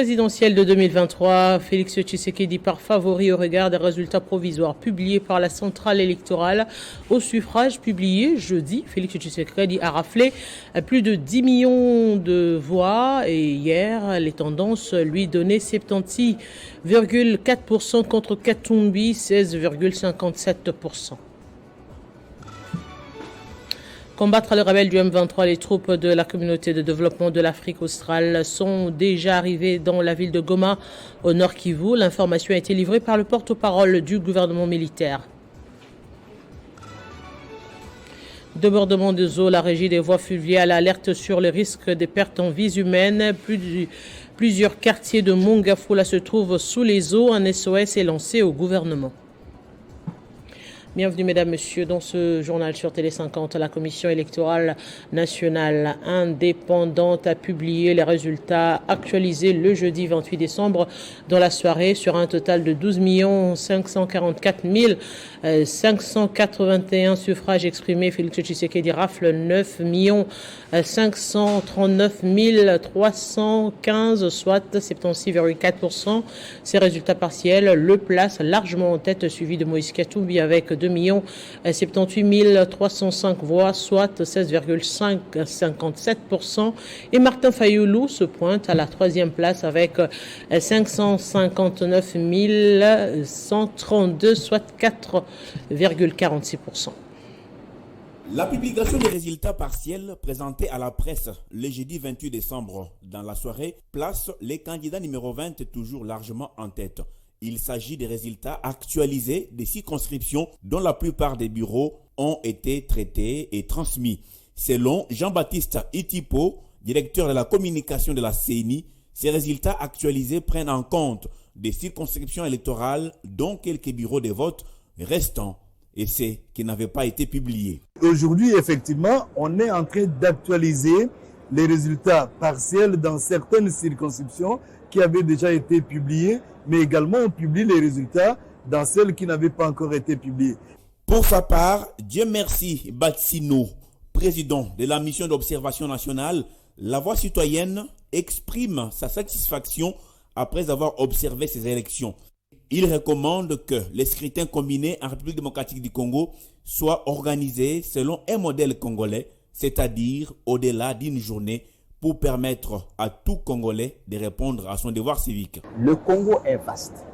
présidentielle de 2023, Félix Tshisekedi part favori au regard des résultats provisoires publiés par la centrale électorale. Au suffrage publié jeudi, Félix Tshisekedi a raflé plus de 10 millions de voix et hier, les tendances lui donnaient 76,4% contre Katumbi, 16,57%. Combattre les rebelles du M23, les troupes de la communauté de développement de l'Afrique australe sont déjà arrivées dans la ville de Goma, au nord Kivu. L'information a été livrée par le porte-parole du gouvernement militaire. Débordement de eaux, la régie des voies fluviales alerte sur le risque de pertes en vies humaines. Plusieurs quartiers de Mongafula se trouvent sous les eaux. Un SOS est lancé au gouvernement. Bienvenue mesdames, messieurs, dans ce journal sur Télé 50. La Commission électorale nationale indépendante a publié les résultats actualisés le jeudi 28 décembre dans la soirée sur un total de 12 544 581 suffrages exprimés. Félix Tshisekedi rafle 9 539 315, soit 76,4%. Ces résultats partiels le placent largement en tête, suivi de Moïse Katumbi avec 2 78 305 voix, soit 16,57%. Et Martin Fayoulou se pointe à la troisième place avec 559 132, soit 4,46%. La publication des résultats partiels présentés à la presse le jeudi 28 décembre dans la soirée place les candidats numéro 20 toujours largement en tête. Il s'agit des résultats actualisés des circonscriptions dont la plupart des bureaux ont été traités et transmis. Selon Jean-Baptiste Itipo, directeur de la communication de la CENI, ces résultats actualisés prennent en compte des circonscriptions électorales dont quelques bureaux de vote restants et ceux qui n'avaient pas été publiés. Aujourd'hui, effectivement, on est en train d'actualiser les résultats partiels dans certaines circonscriptions qui avaient déjà été publiés, mais également on publie les résultats dans celles qui n'avaient pas encore été publiées. Pour sa part, Dieu merci Batsino, président de la mission d'observation nationale, la Voix citoyenne exprime sa satisfaction après avoir observé ces élections. Il recommande que les scrutins combinés en République démocratique du Congo soient organisés selon un modèle congolais, c'est-à-dire au-delà d'une journée, pour permettre à tout Congolais de répondre à son devoir civique. Le Congo est vaste,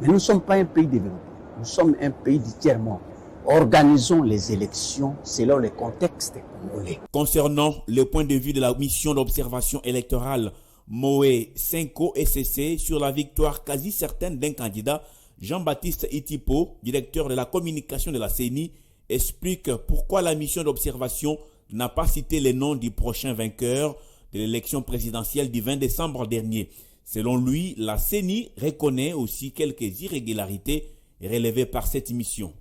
mais nous ne sommes pas un pays développé, nous sommes un pays du tiers-monde. Organisons les élections selon les contextes congolais. Concernant le point de vue de la mission d'observation électorale Moé 5O SCC sur la victoire quasi certaine d'un candidat, Jean-Baptiste Itipo, directeur de la communication de la CENI, explique pourquoi la mission d'observation n'a pas cité les noms du prochain vainqueur de l'élection présidentielle du 20 décembre dernier. Selon lui, la CENI reconnaît aussi quelques irrégularités relevées par cette mission.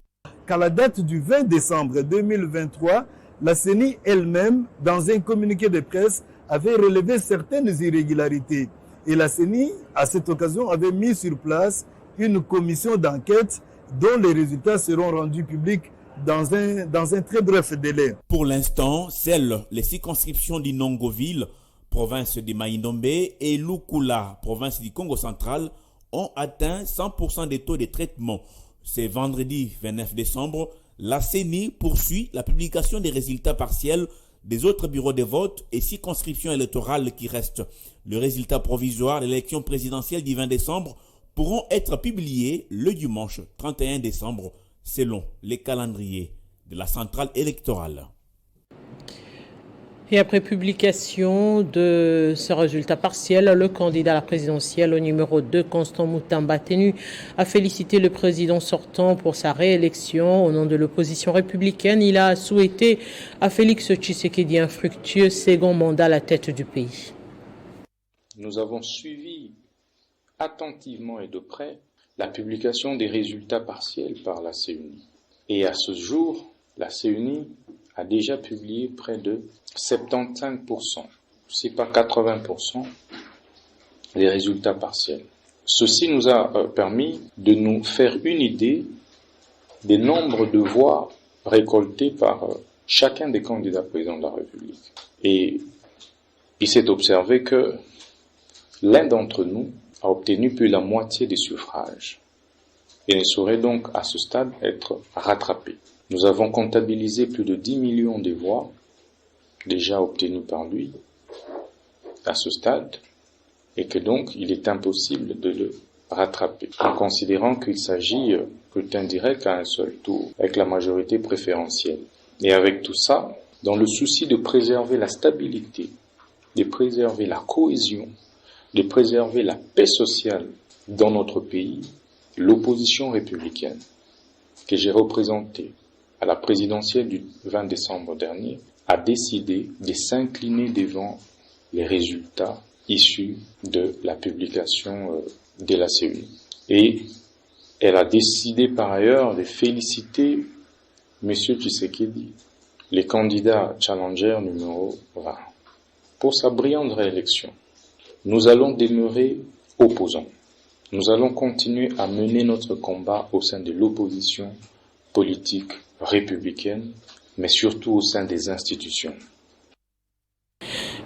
Qu'à la date du 20 décembre 2023, la CENI elle-même, dans un communiqué de presse, avait relevé certaines irrégularités. Et la CENI, à cette occasion, avait mis sur place une commission d'enquête dont les résultats seront rendus publics dans un très bref délai. Pour l'instant, seules les circonscriptions d'Inongoville, province de Maïnombe, et Lukula, province du Congo central, ont atteint 100% des taux de traitement. Ce vendredi 29 décembre, la CENI poursuit la publication des résultats partiels des autres bureaux de vote et circonscriptions électorales qui restent. Le résultat provisoire de l'élection présidentielle du 20 décembre pourront être publiés le dimanche 31 décembre selon les calendriers de la centrale électorale. Et après publication de ce résultat partiel, le candidat à la présidentielle au numéro 2, Constant Moutamba Tenu, a félicité le président sortant pour sa réélection. Au nom de l'opposition républicaine, il a souhaité à Félix Tshisekedi un fructueux second mandat à la tête du pays. Nous avons suivi attentivement et de près la publication des résultats partiels par la CENI. Et à ce jour, la CENI a déjà publié près de 75%, si pas 80%, des résultats partiels. Ceci nous a permis de nous faire une idée des nombres de voix récoltées par chacun des candidats présidents de la République. Et il s'est observé que l'un d'entre nous a obtenu plus de la moitié des suffrages et ne saurait donc à ce stade être rattrapé. Nous avons comptabilisé plus de 10 millions de voix déjà obtenues par lui à ce stade et que donc il est impossible de le rattraper, en considérant qu'il s'agit scrutin direct à un seul tour, avec la majorité préférentielle. Et avec tout ça, dans le souci de préserver la stabilité, de préserver la cohésion, de préserver la paix sociale dans notre pays, l'opposition républicaine, que j'ai représentée à la présidentielle du 20 décembre dernier, a décidé de s'incliner devant les résultats issus de la publication de la CENI. Et elle a décidé par ailleurs de féliciter M. Tshisekedi, le candidat challenger numéro 20, pour sa brillante réélection. Nous allons demeurer opposants. Nous allons continuer à mener notre combat au sein de l'opposition politique républicaine, mais surtout au sein des institutions.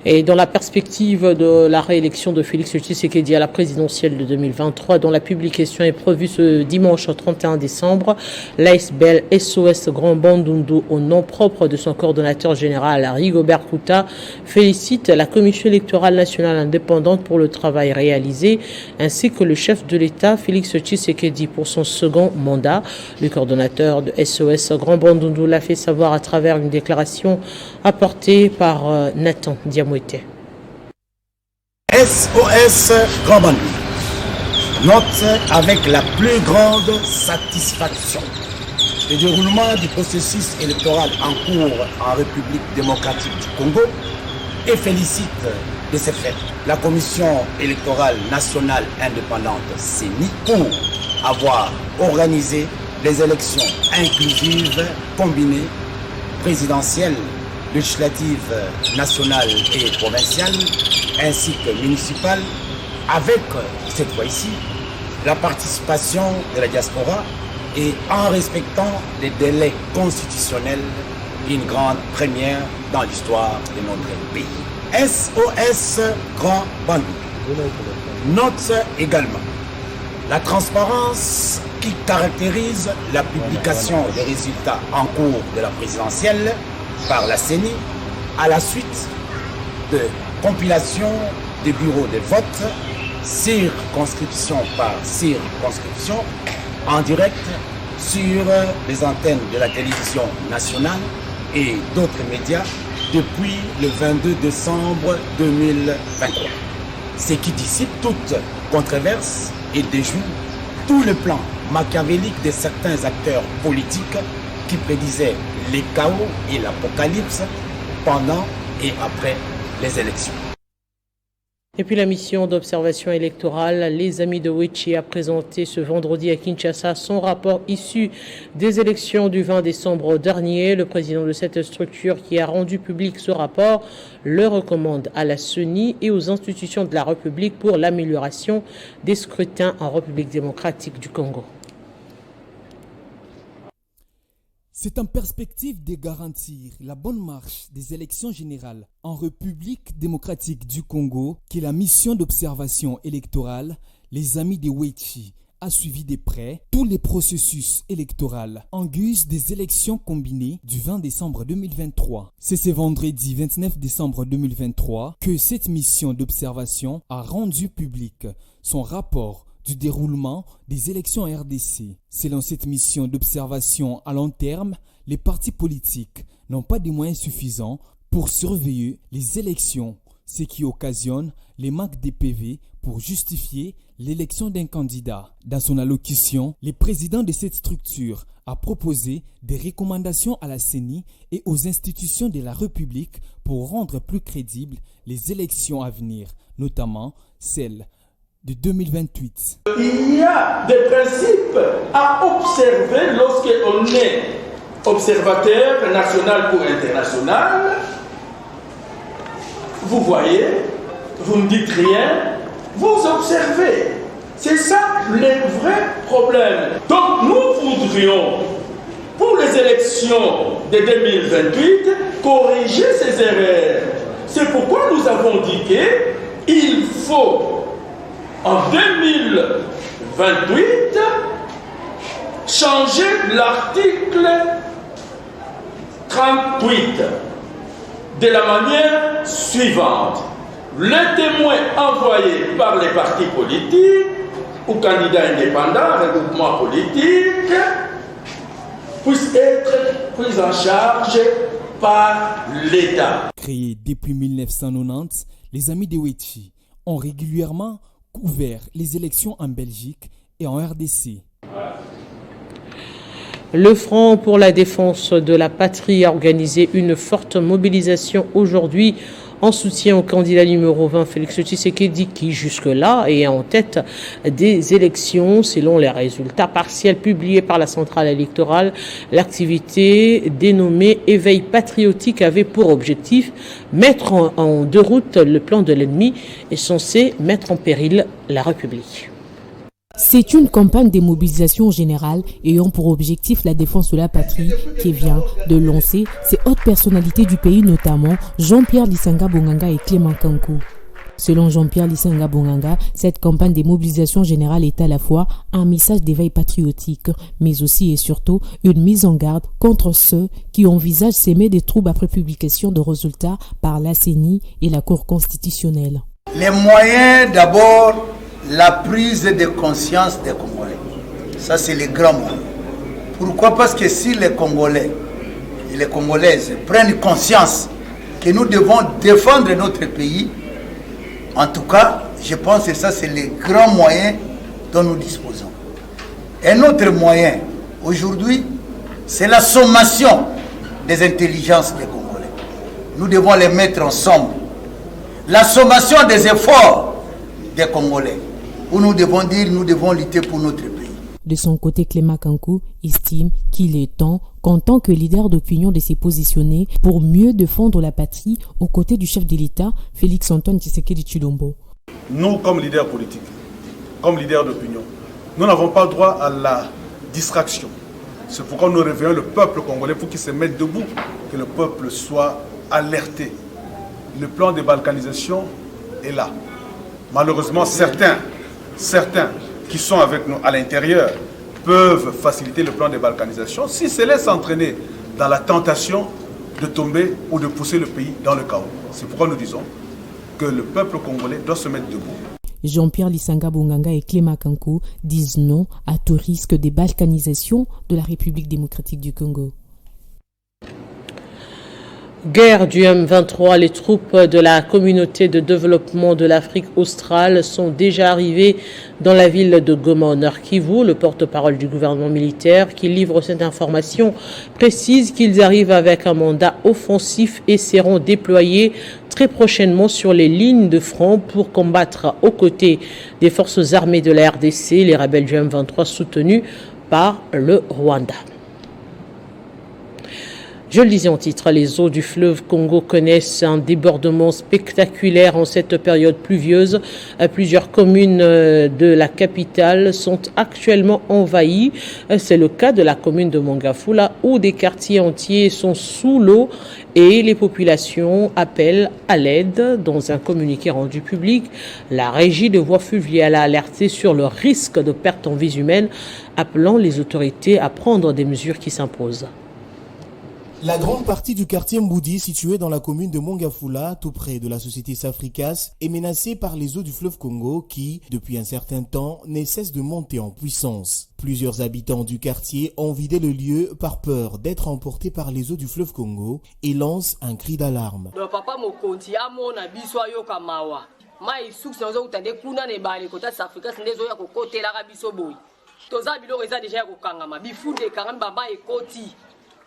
Et dans la perspective de la réélection de Félix Tshisekedi à la présidentielle de 2023, dont la publication est prévue ce dimanche 31 décembre, l'ASBL SOS Grand Bandundu, au nom propre de son coordonnateur général Rigobert Kouta, félicite la Commission électorale nationale indépendante pour le travail réalisé, ainsi que le chef de l'État Félix Tshisekedi pour son second mandat. Le coordonnateur de SOS Grand Bandundu l'a fait savoir à travers une déclaration apportée par Nathan Diamoué. SOS Grand Bandundu note avec la plus grande satisfaction le déroulement du processus électoral en cours en République démocratique du Congo et félicite de ce fait la Commission électorale nationale indépendante CENI pour avoir organisé des élections inclusives, combinées, présidentielles, législatives nationales et provinciales, ainsi que municipales, avec, cette fois-ci, la participation de la diaspora et en respectant les délais constitutionnels, une grande première dans l'histoire de notre pays. SOS Grand Bandundu note également la transparence qui caractérise la publication des résultats en cours de la présidentielle par la CENI à la suite de compilation des bureaux de vote, circonscription par circonscription, en direct sur les antennes de la télévision nationale et d'autres médias depuis le 22 décembre 2023. Ce qui dissipe toute controverse et déjoue tout le plan machiavélique de certains acteurs politiques qui prédisaient les chaos et l'apocalypse pendant et après les élections. Et puis la mission d'observation électorale, les Amis de Wechi a présenté ce vendredi à Kinshasa son rapport issu des élections du 20 décembre dernier. Le président de cette structure qui a rendu public ce rapport le recommande à la CENI et aux institutions de la République pour l'amélioration des scrutins en République démocratique du Congo. C'est en perspective de garantir la bonne marche des élections générales en République démocratique du Congo que la mission d'observation électorale, les Amis de Wechi, a suivi de près tous les processus électoraux en guise des élections combinées du 20 décembre 2023. C'est ce vendredi 29 décembre 2023 que cette mission d'observation a rendu public son rapport du déroulement des élections RDC. Selon cette mission d'observation à long terme, les partis politiques n'ont pas de moyens suffisants pour surveiller les élections, ce qui occasionne les manques de PV pour justifier l'élection d'un candidat. Dans son allocution, le président de cette structure a proposé des recommandations à la CENI et aux institutions de la République pour rendre plus crédibles les élections à venir, notamment celles de 2028. Il y a des principes à observer lorsqu'on est observateur national ou international. Vous voyez, vous ne dites rien, vous observez. C'est ça le vrai problème. Donc nous voudrions, pour les élections de 2028, corriger ces erreurs. C'est pourquoi nous avons dit qu'il faut en 2028, changer l'article 38 de la manière suivante. Les témoins envoyés par les partis politiques ou candidats indépendants, regroupements politiques, puissent être pris en charge par l'État. Créés depuis 1990, les Amis de Wechi ont régulièrement couvert les élections en Belgique et en RDC. Le Front pour la défense de la patrie a organisé une forte mobilisation aujourd'hui en soutien au candidat numéro 20 Félix Tshisekedi qui jusque-là est en tête des élections. Selon les résultats partiels publiés par la centrale électorale, l'activité dénommée Éveil patriotique avait pour objectif mettre en déroute le plan de l'ennemi et censé mettre en péril la République. C'est une campagne de mobilisation générale ayant pour objectif la défense de la patrie qui vient de lancer ces hautes personnalités du pays, notamment Jean-Pierre Lisanga Bonganga et Clément Kankou. Selon Jean-Pierre Lisanga Bonganga, cette campagne de mobilisation générale est à la fois un message d'éveil patriotique, mais aussi et surtout une mise en garde contre ceux qui envisagent s'aimer des troubles après publication de résultats par la CENI et la Cour constitutionnelle. Les moyens, d'abord, la prise de conscience des Congolais. Ça, c'est le grand moyen. Pourquoi? Parce que si les Congolais et les Congolaises prennent conscience que nous devons défendre notre pays, en tout cas, je pense que ça, c'est le grand moyen dont nous disposons. Un autre moyen, aujourd'hui, c'est la sommation des intelligences des Congolais. Nous devons les mettre ensemble. La sommation des efforts des Congolais, où nous devons dire, nous devons lutter pour notre pays. De son côté, Clément Kankou estime qu'il est temps qu'en tant que leader d'opinion de se positionner pour mieux défendre la patrie aux côtés du chef de l'État, Félix-Antoine Tshisekedi Tshilombo. Nous, comme leaders politiques, comme leaders d'opinion, nous n'avons pas droit à la distraction. C'est pourquoi nous réveillons le peuple congolais pour qu'il se mette debout, que le peuple soit alerté. Le plan de balkanisation est là. Malheureusement, certains qui sont avec nous à l'intérieur peuvent faciliter le plan de balkanisation s'ils se laissent entraîner dans la tentation de tomber ou de pousser le pays dans le chaos. C'est pourquoi nous disons que le peuple congolais doit se mettre debout. Jean-Pierre Lisanga Bonganga et Clément Kankou disent non à tout risque de balkanisation de la République démocratique du Congo. Guerre du M23, les troupes de la communauté de développement de l'Afrique australe sont déjà arrivées dans la ville de Goma au Nord Kivu. Le porte-parole du gouvernement militaire qui livre cette information précise qu'ils arrivent avec un mandat offensif et seront déployés très prochainement sur les lignes de front pour combattre aux côtés des forces armées de la RDC, les rebelles du M23 soutenus par le Rwanda. Je le disais en titre, les eaux du fleuve Congo connaissent un débordement spectaculaire en cette période pluvieuse. Plusieurs communes de la capitale sont actuellement envahies. C'est le cas de la commune de Mongafula où des quartiers entiers sont sous l'eau et les populations appellent à l'aide. Dans un communiqué rendu public, la régie de voies fluviales a alerté sur le risque de perte en vies humaines, appelant les autorités à prendre des mesures qui s'imposent. La grande partie du quartier Mboudi, situé dans la commune de Mongafula, tout près de la société Safricas, est menacée par les eaux du fleuve Congo qui, depuis un certain temps, ne cessent de monter en puissance. Plusieurs habitants du quartier ont vidé le lieu par peur d'être emportés par les eaux du fleuve Congo et lancent un cri d'alarme.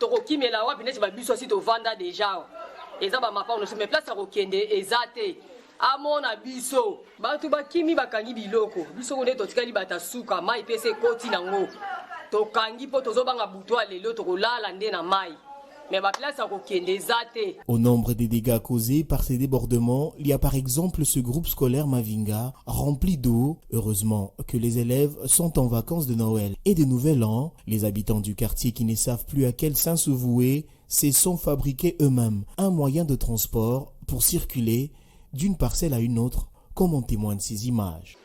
tokokimela wapi neti babiso si tovanda deja eza ba mapa on se met place à kokende ezate amona biso batu bakimi bakangi biloko biso ko neto tikali batasuka mai pese koti nango tokangi po tozobanga butwa lelo tokolala nde na mai. Au nombre des dégâts causés par ces débordements, il y a par exemple ce groupe scolaire Mavinga rempli d'eau. Heureusement que les élèves sont en vacances de Noël et de Nouvel An. Les habitants du quartier qui ne savent plus à quel saint se vouer se sont fabriqués eux-mêmes un moyen de transport pour circuler d'une parcelle à une autre comme en témoignent ces images.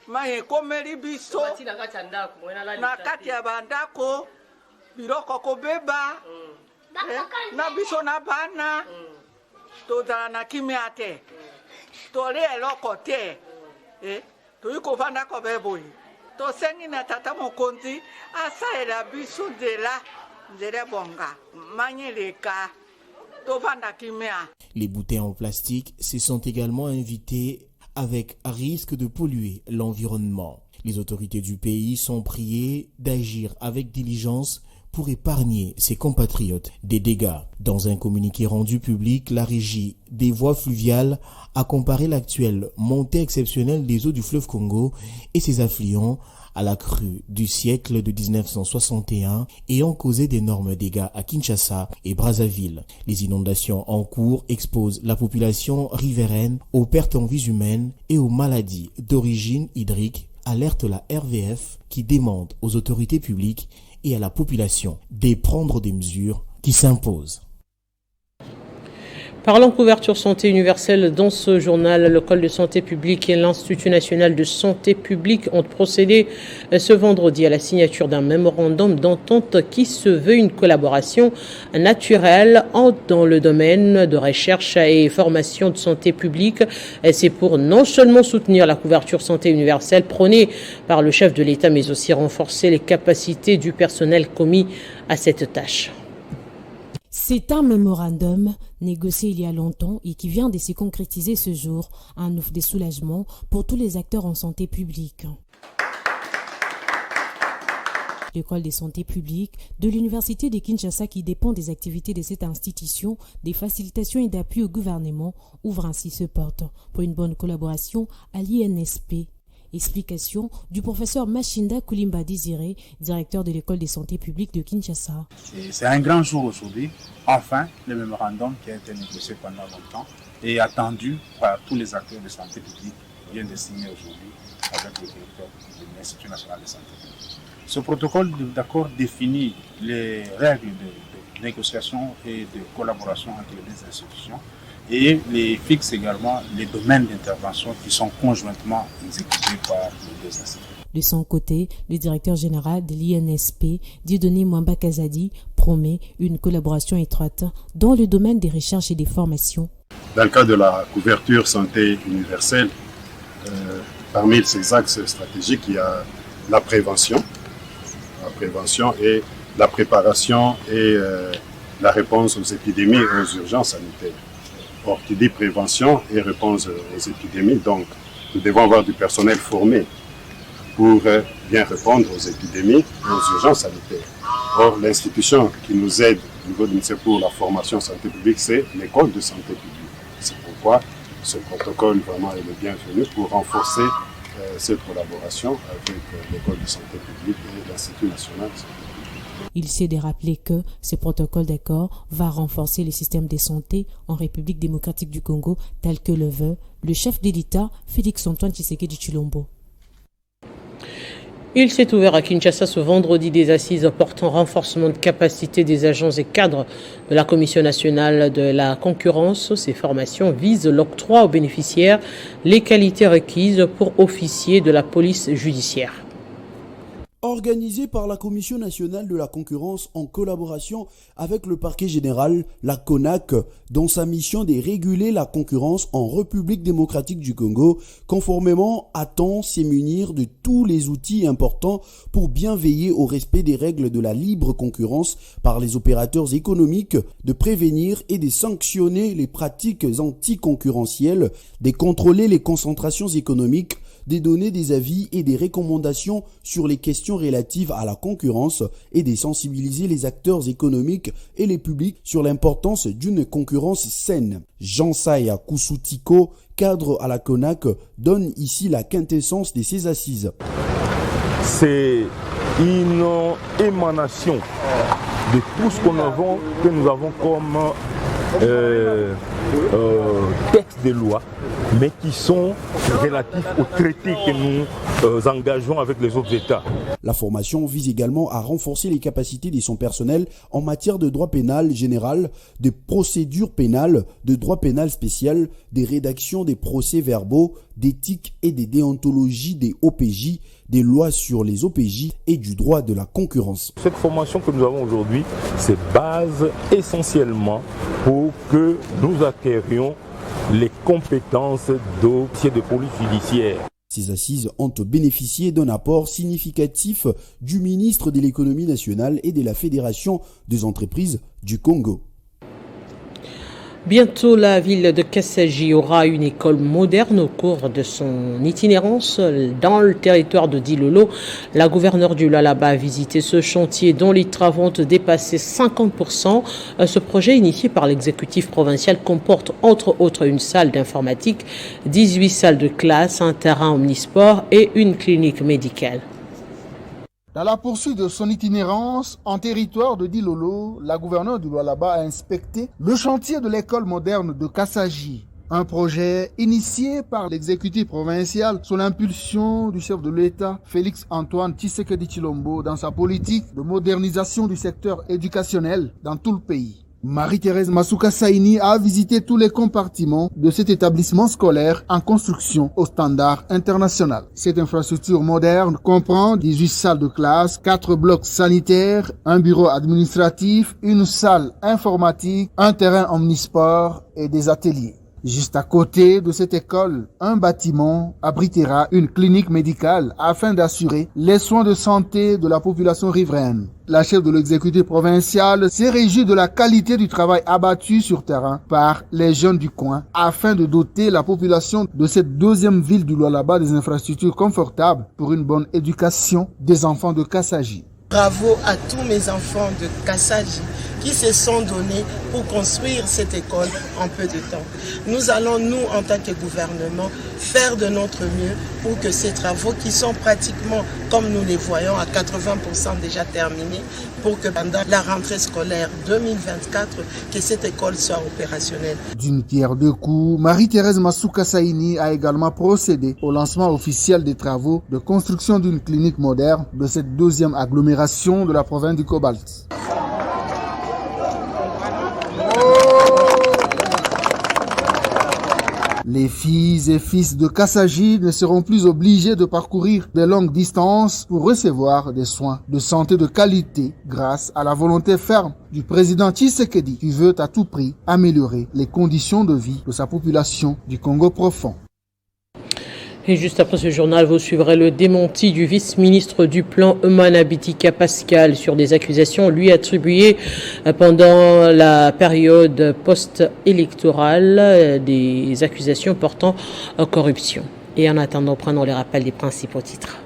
Les bouteilles en plastique se sont également invitées avec risque de polluer l'environnement. Les autorités du pays sont priées d'agir avec diligence pour épargner ses compatriotes des dégâts. Dans un communiqué rendu public, la régie des voies fluviales a comparé l'actuelle montée exceptionnelle des eaux du fleuve Congo et ses affluents à la crue du siècle de 1961 ayant causé d'énormes dégâts à Kinshasa et Brazzaville. Les inondations en cours exposent la population riveraine aux pertes en vies humaines et aux maladies d'origine hydrique, alerte la RVF qui demande aux autorités publiques et à la population de prendre des mesures qui s'imposent. Parlons couverture santé universelle. Dans ce journal, l'école de santé publique et l'Institut national de santé publique ont procédé ce vendredi à la signature d'un mémorandum d'entente qui se veut une collaboration naturelle dans le domaine de recherche et formation de santé publique. C'est pour non seulement soutenir la couverture santé universelle prônée par le chef de l'État, mais aussi renforcer les capacités du personnel commis à cette tâche. C'est un mémorandum négocié il y a longtemps et qui vient de se concrétiser ce jour, un offre de soulagement pour tous les acteurs en santé publique. L'école de santé publique de l'Université de Kinshasa, qui dépend des activités de cette institution, des facilitations et d'appui au gouvernement, ouvre ainsi ses portes pour une bonne collaboration à l'INSP. Explication du professeur Machinda Koulimba Désiré, directeur de l'école de santé publique de Kinshasa. C'est un grand jour aujourd'hui. Enfin, le mémorandum qui a été négocié pendant longtemps et attendu par tous les acteurs de santé publique vient de signer aujourd'hui avec le directeur de l'Institut national de santé publique. Ce protocole d'accord définit les règles de négociation et de collaboration entre les deux institutions et les fixe également les domaines d'intervention qui sont conjointement exécutés par les deux institutions. De son côté, le directeur général de l'INSP, Dieudonné Mwamba Kazadi, promet une collaboration étroite dans le domaine des recherches et des formations. Dans le cadre de la couverture santé universelle, parmi ces axes stratégiques, il y a la prévention et la préparation et la réponse aux épidémies et aux urgences sanitaires. Or, qui dit prévention et réponse aux épidémies, donc nous devons avoir du personnel formé pour bien répondre aux épidémies et aux urgences sanitaires. Or, l'institution qui nous aide au niveau du ministère pour la formation santé publique, c'est l'école de santé publique. C'est pourquoi ce protocole vraiment est le bienvenu pour renforcer cette collaboration avec l'école de santé publique et l'Institut national de santé publique. Il s'est de rappeler que ce protocole d'accord va renforcer le système de santé en République démocratique du Congo, tel que le veut le chef de l'État, Félix-Antoine Tshisekedi Tshilombo. Il s'est ouvert à Kinshasa ce vendredi des assises portant renforcement de capacité des agents et cadres de la Commission nationale de la concurrence. Ces formations visent l'octroi aux bénéficiaires les qualités requises pour officier de la police judiciaire. Organisé par la Commission nationale de la concurrence en collaboration avec le parquet général, la CONAC, dont sa mission de réguler la concurrence en République démocratique du Congo, conformément attend se munir de tous les outils importants pour bien veiller au respect des règles de la libre concurrence par les opérateurs économiques, de prévenir et de sanctionner les pratiques anticoncurrentielles, de contrôler les concentrations économiques, de donner des avis et des recommandations sur les questions relatives à la concurrence et de sensibiliser les acteurs économiques et les publics sur l'importance d'une concurrence saine. Jean-Saya Koussoutiko, cadre à la CONAC, donne ici la quintessence de ces assises. C'est une émanation de tout ce que nous avons comme textes de loi, mais qui sont relatifs aux traités que nous engageons avec les autres États. La formation vise également à renforcer les capacités de son personnel en matière de droit pénal général, de procédure pénale, de droit pénal spécial, des rédactions des procès-verbaux, d'éthique et des déontologies des OPJ, des lois sur les OPJ et du droit de la concurrence. Cette formation que nous avons aujourd'hui, c'est base essentiellement pour que nous acquérions les compétences d'officier de police judiciaire. Ces assises ont bénéficié d'un apport significatif du ministre de l'économie nationale et de la Fédération des entreprises du Congo. Bientôt, la ville de Kassaji aura une école moderne au cours de son itinérance dans le territoire de Dilolo. La gouverneure du Lualaba a visité ce chantier dont les travaux ont dépassé 50%. Ce projet initié par l'exécutif provincial comporte entre autres une salle d'informatique, 18 salles de classe, un terrain omnisport et une clinique médicale. Dans la poursuite de son itinérance en territoire de Dilolo, la gouverneure du Lualaba a inspecté le chantier de l'école moderne de Kassaji. Un projet initié par l'exécutif provincial sous l'impulsion du chef de l'État, Félix Antoine Tshisekedi Tshilombo, dans sa politique de modernisation du secteur éducationnel dans tout le pays. Marie-Thérèse Masuka Saini a visité tous les compartiments de cet établissement scolaire en construction au standard international. Cette infrastructure moderne comprend 18 salles de classe, 4 blocs sanitaires, un bureau administratif, une salle informatique, un terrain omnisport et des ateliers. Juste à côté de cette école, un bâtiment abritera une clinique médicale afin d'assurer les soins de santé de la population riveraine. La chef de l'exécutif provincial s'est réjouie de la qualité du travail abattu sur terrain par les jeunes du coin afin de doter la population de cette deuxième ville du Lualaba des infrastructures confortables pour une bonne éducation des enfants de Kassaji. Bravo à tous mes enfants de Kassaji qui se sont donnés pour construire cette école en peu de temps. Nous allons, nous, en tant que gouvernement, faire de notre mieux pour que ces travaux qui sont pratiquement, comme nous les voyons, à 80% déjà terminés, pour que pendant la rentrée scolaire 2024, que cette école soit opérationnelle. D'une pierre deux coups, Marie-Thérèse Masuka Saini a également procédé au lancement officiel des travaux de construction d'une clinique moderne de cette deuxième agglomération de la province du Cobalt. Les filles et fils de Kassaji ne seront plus obligés de parcourir de longues distances pour recevoir des soins de santé de qualité grâce à la volonté ferme du président Tshisekedi qui veut à tout prix améliorer les conditions de vie de sa population du Congo profond. Et juste après ce journal, vous suivrez le démenti du vice-ministre du Plan Eumana Bitika Pascal sur des accusations lui attribuées pendant la période post-électorale, des accusations portant corruption. Et en attendant, prenons les rappels des principaux titres.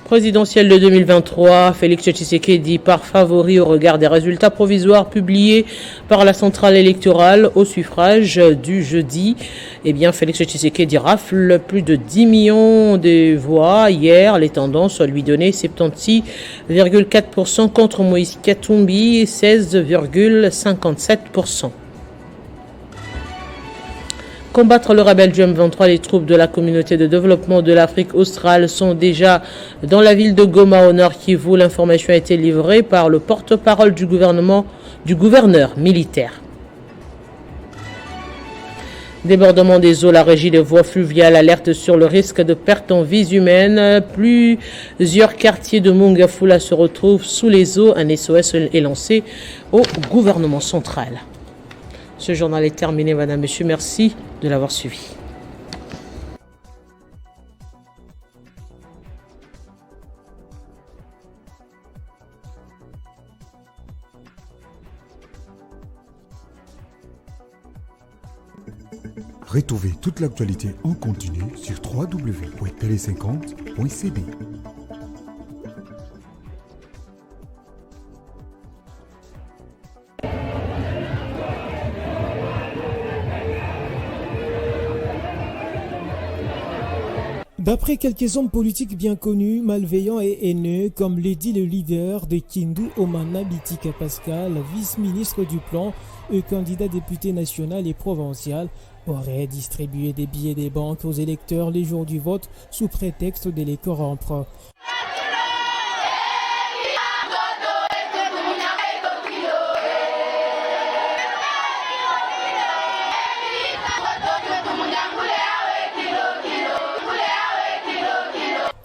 Présidentielle de 2023, Félix Tshisekedi part favori au regard des résultats provisoires publiés par la centrale électorale au suffrage du jeudi. Eh bien, Félix Tshisekedi rafle plus de 10 millions de voix hier. Les tendances lui donnaient 76,4% contre Moïse Katumbi et 16,57%. Combattre le rebelle du M23, les troupes de la communauté de développement de l'Afrique australe sont déjà dans la ville de Goma au nord Kivu. L'information a été livrée par le porte-parole du gouverneur militaire. Débordement des eaux, la régie des voies fluviales alerte sur le risque de perte en vies humaines. Plusieurs quartiers de Mongafula se retrouvent sous les eaux. Un SOS est lancé au gouvernement central. Ce journal est terminé, madame, monsieur. Merci de l'avoir suivi. Retrouvez toute l'actualité en continu sur www.tele50.cb. D'après quelques hommes politiques bien connus, malveillants et haineux, comme le dit le leader de Kindu Omana Bitika Pascal, vice-ministre du plan et candidat député national et provincial, aurait distribué des billets des banques aux électeurs les jours du vote sous prétexte de les corrompre.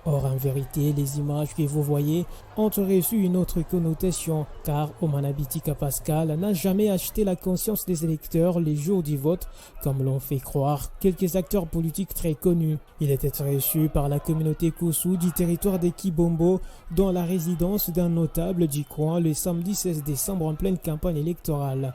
Or, en vérité, les images que vous voyez ont reçu une autre connotation, car Omana Bitika Pascal n'a jamais acheté la conscience des électeurs les jours du vote, comme l'ont fait croire quelques acteurs politiques très connus. Il était reçu par la communauté Koussou du territoire de Kibombo, dans la résidence d'un notable du coin, le samedi 16 décembre en pleine campagne électorale.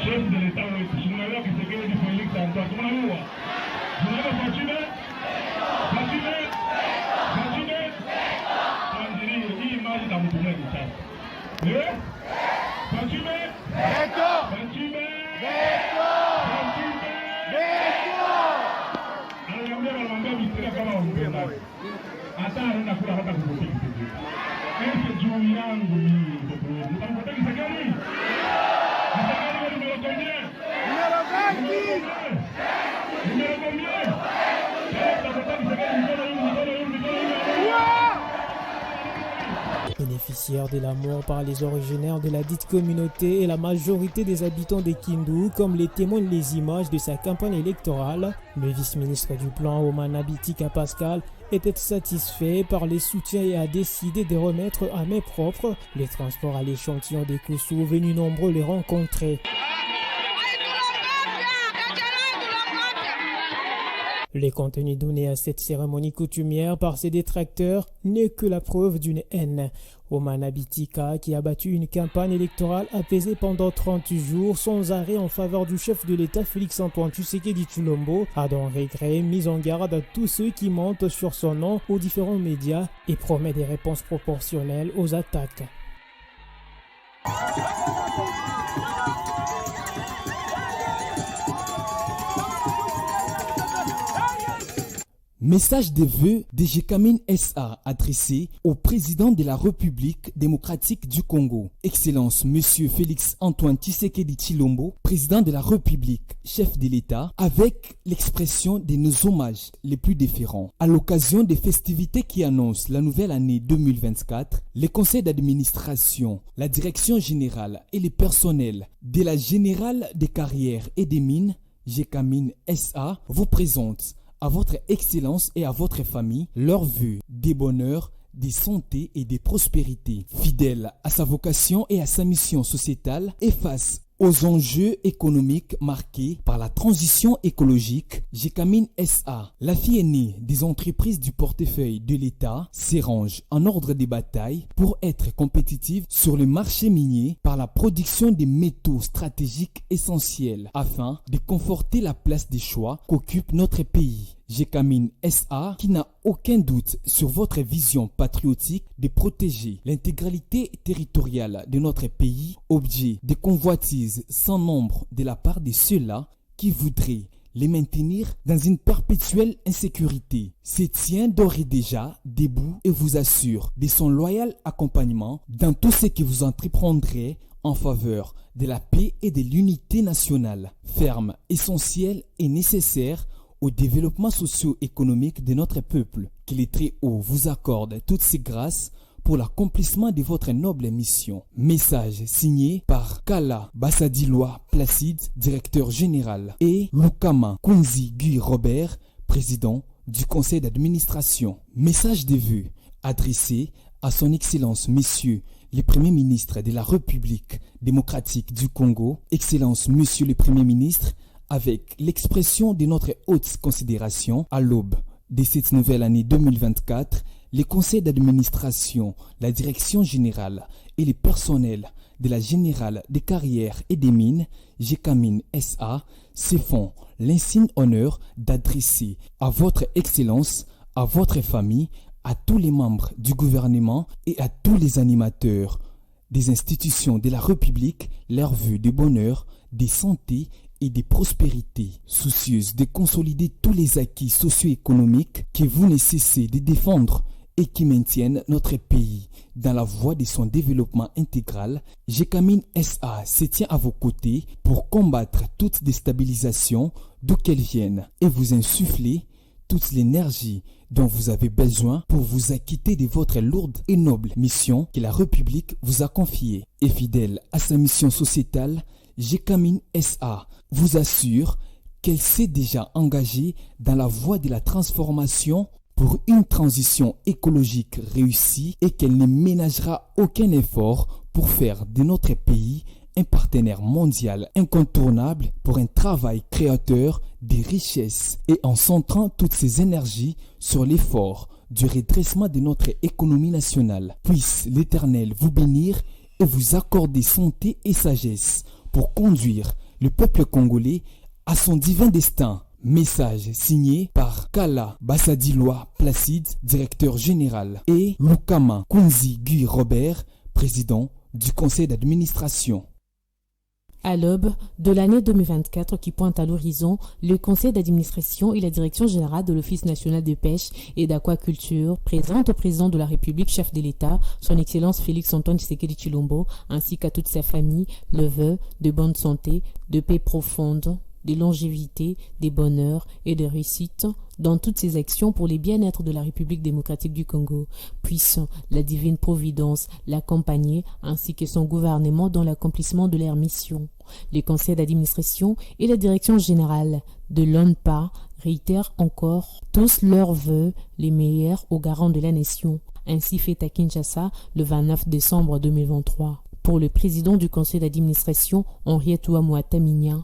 Chef de l'État, je qui se crée du Félix Antoine. Bénéficiaire de l'amour par les originaires de la dite communauté et la majorité des habitants de Kindu, comme les témoignent les images de sa campagne électorale, le vice-ministre du plan Omana Bitika Pascal était satisfait par les soutiens et a décidé de remettre à main propre les transports à l'échantillon des Koussou venus nombreux les rencontrer. Les contenus donnés à cette cérémonie coutumière par ses détracteurs n'est que la preuve d'une haine. Omana Bitika, qui a battu une campagne électorale apaisée pendant 30 jours sans arrêt en faveur du chef de l'État Félix Antoine Tshisekedi Tshilombo, a dans regret mis en garde à tous ceux qui mentent sur son nom aux différents médias et promet des réponses proportionnelles aux attaques. Message de vœux de Gécamine SA adressé au président de la République démocratique du Congo, Excellence Monsieur Félix Antoine Tshisekedi Tshilombo, président de la République, chef de l'État, avec l'expression de nos hommages les plus déférents. À l'occasion des festivités qui annoncent la nouvelle année 2024, les conseils d'administration, la direction générale et les personnels de la Générale des carrières et des mines, Gécamine SA, vous présentent à votre excellence et à votre famille, leurs vœux des bonheurs, des santé et des prospérités. Fidèle à sa vocation et à sa mission sociétale et face aux enjeux économiques marqués par la transition écologique, Gécamine SA, la fille aînée des entreprises du portefeuille de l'État, s'arrange en ordre de bataille pour être compétitive sur le marché minier par la production des métaux stratégiques essentiels afin de conforter la place des choix qu'occupe notre pays. Gécamine SA, qui n'a aucun doute sur votre vision patriotique de protéger l'intégralité territoriale de notre pays, objet de convoitises sans nombre de la part de ceux-là qui voudraient les maintenir dans une perpétuelle insécurité, se tient d'ores et déjà debout et vous assure de son loyal accompagnement dans tout ce que vous entreprendrez en faveur de la paix et de l'unité nationale, ferme, essentielle et nécessaire au développement socio-économique de notre peuple. Que les Très-Hauts vous accordent toutes ces grâces pour l'accomplissement de votre noble mission. Message signé par Kala Bassadiloa Placide, directeur général, et Lukama Kunzi Guy Robert, président du conseil d'administration. Message de vœux adressé à son Excellence Monsieur le Premier ministre de la République démocratique du Congo, Excellence Monsieur le Premier ministre, avec l'expression de notre haute considération à l'aube de cette nouvelle année 2024, les conseils d'administration, la direction générale et les personnels de la Générale des carrières et des mines, GECAMINE SA, se font l'insigne honneur d'adresser à votre Excellence, à votre famille, à tous les membres du gouvernement et à tous les animateurs des institutions de la République leurs vœux de bonheur, de santé et de prospérité, soucieuse de consolider tous les acquis socio-économiques que vous ne cessez de défendre et qui maintiennent notre pays dans la voie de son développement intégral. GECAMINE SA se tient à vos côtés pour combattre toute déstabilisation d'où qu'elle vienne et vous insuffler toute l'énergie dont vous avez besoin pour vous acquitter de votre lourde et noble mission que la République vous a confiée. Et fidèle à sa mission sociétale, GECAMINE SA vous assure qu'elle s'est déjà engagée dans la voie de la transformation pour une transition écologique réussie et qu'elle ne ménagera aucun effort pour faire de notre pays un partenaire mondial incontournable pour un travail créateur de richesses et en centrant toutes ses énergies sur l'effort du redressement de notre économie nationale. Puisse l'Éternel vous bénir et vous accorder santé et sagesse pour conduire le peuple congolais à son divin destin. Message signé par Kala Bassadiloa Placide, directeur général, et Lukama Kunzi Guy Robert, président du conseil d'administration. À l'aube de l'année 2024 qui pointe à l'horizon, le conseil d'administration et la direction générale de l'Office national de pêche et d'aquaculture présentent au président de la République, chef de l'État, son Excellence Félix-Antoine Tshisekedi Tshilombo, ainsi qu'à toute sa famille, le vœu de bonne santé, de paix profonde, de longévité, des bonheurs et de réussite dans toutes ses actions pour le bien-être de la République démocratique du Congo. Puisse la divine providence l'accompagner ainsi que son gouvernement dans l'accomplissement de leur mission. Les conseils d'administration et la direction générale de l'ONPA réitèrent encore tous leurs vœux les meilleurs aux garants de la nation. Ainsi fait à Kinshasa le 29 décembre 2023. Pour le président du conseil d'administration, Henriette Ouamouataminia,